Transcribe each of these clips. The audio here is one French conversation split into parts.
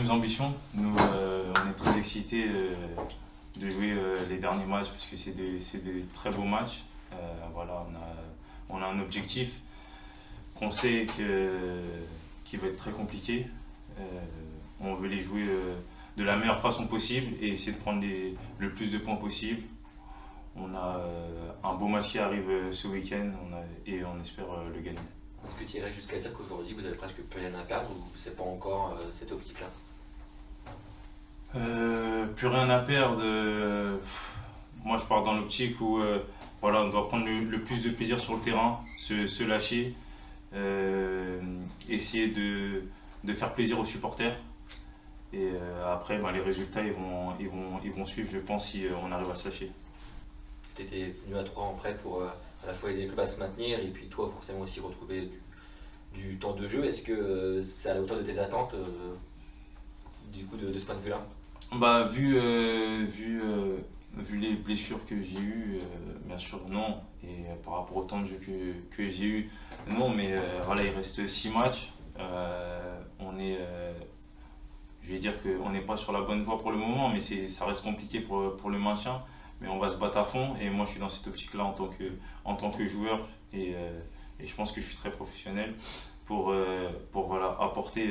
mêmes ambitions. Nous, on est très excités de jouer les derniers matchs parce que c'est des très beaux matchs. Voilà, on a un objectif qu'on sait qui va être très compliqué. On veut les jouer de la meilleure façon possible et essayer de prendre le plus de points possible. On a un beau match qui arrive ce week-end et on espère le gagner. Est-ce que tu irais jusqu'à dire qu'aujourd'hui vous avez presque plus rien à perdre ou c'est pas encore cette optique-là? Plus rien à perdre. Moi je pars dans l'optique où voilà, on doit prendre le plus de plaisir sur le terrain, se lâcher, essayer de faire plaisir aux supporters. Et après, les résultats ils vont suivre, je pense, si on arrive à se lâcher. Tu étais venu à Troyes en prêt pour à la fois aider les clubs à se maintenir et puis toi forcément aussi retrouver du temps de jeu. Est-ce que c'est à la hauteur de tes attentes du coup de ce point de vue-là? Vu les blessures que j'ai eues, bien sûr non. Et par rapport au temps de jeu que j'ai eu, non. Mais voilà, il reste 6 matchs. Je vais dire qu'on n'est pas sur la bonne voie pour le moment, mais ça reste compliqué pour le maintien. Mais on va se battre à fond et moi je suis dans cette optique-là en tant que joueur et je pense que je suis très professionnel pour voilà, apporter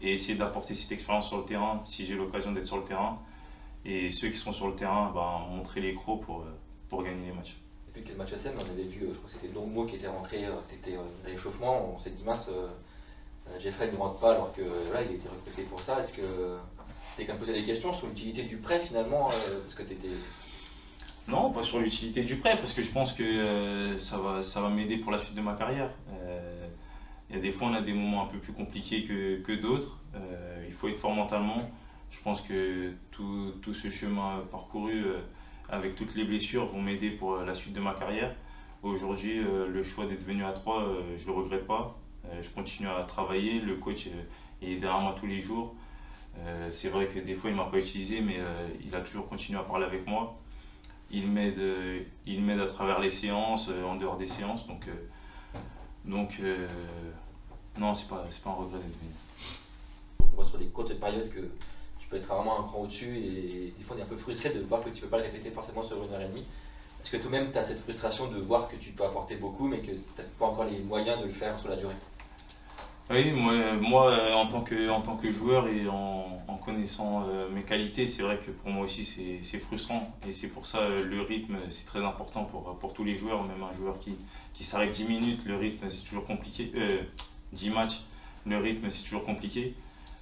et essayer d'apporter cette expérience sur le terrain si j'ai l'occasion d'être sur le terrain et ceux qui sont sur le terrain montrer les crocs pour gagner les matchs. Depuis que le match SM, on avait vu, je crois que c'était Longmo qui était rentré, tu étais à l'échauffement, on s'est dit mince, Jeffrey ne rentre pas alors que là il était recruté pour ça. Est-ce que tu t'es quand même posé des questions sur l'utilité du prêt finalement parce que tu étais... Non, pas sur l'utilité du prêt, parce que je pense que ça va m'aider pour la suite de ma carrière. Il y a des fois, on a des moments un peu plus compliqués que d'autres. Il faut être fort mentalement. Je pense que tout ce chemin parcouru avec toutes les blessures vont m'aider pour la suite de ma carrière. Aujourd'hui, le choix d'être venu à Troyes, je ne le regrette pas. Je continue à travailler. Le coach il est derrière moi tous les jours. C'est vrai que des fois, il ne m'a pas utilisé, mais il a toujours continué à parler avec moi. Il m'aide à travers les séances, en dehors des séances. Donc non, c'est pas un regret d'être venu. On voit sur des courtes périodes que tu peux être rarement un cran au-dessus et des fois on est un peu frustré de voir que tu ne peux pas le répéter forcément sur 1 heure et demie. Est-ce que toi-même tu as cette frustration de voir que tu peux apporter beaucoup mais que tu n'as pas encore les moyens de le faire sur la durée? Oui, moi en tant que joueur et en connaissant mes qualités, c'est vrai que pour moi aussi c'est frustrant. Et c'est pour ça le rythme c'est très important pour tous les joueurs, même un joueur qui s'arrête 10 minutes, le rythme c'est toujours compliqué. 10 matchs, le rythme c'est toujours compliqué.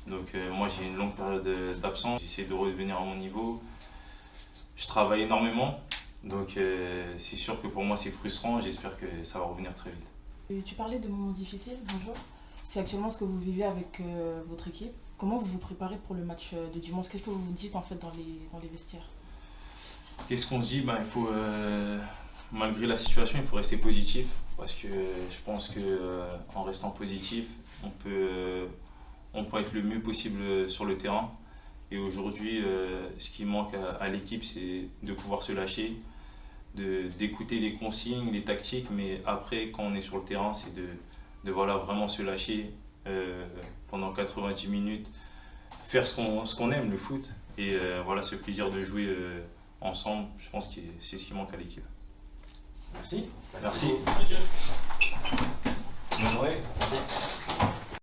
Donc moi j'ai une longue période d'absence, j'essaie de revenir à mon niveau. Je travaille énormément, donc c'est sûr que pour moi c'est frustrant, j'espère que ça va revenir très vite. Et tu parlais de moments difficiles, bonjour. C'est actuellement ce que vous vivez avec votre équipe. Comment vous vous préparez pour le match de dimanche? Qu'est-ce que vous vous dites en fait dans les vestiaires? Qu'est-ce qu'on se dit? Il faut, malgré la situation, il faut rester positif parce que je pense qu'en restant positif, on peut être le mieux possible sur le terrain. Et aujourd'hui, ce qui manque à l'équipe, c'est de pouvoir se lâcher, d'écouter les consignes, les tactiques, mais après, quand on est sur le terrain, c'est de voilà, vraiment se lâcher pendant 90 minutes, faire ce qu'on aime, le foot, et voilà, ce plaisir de jouer ensemble, je pense que c'est ce qui manque à l'équipe. Merci. Merci. Bonne journée. Merci.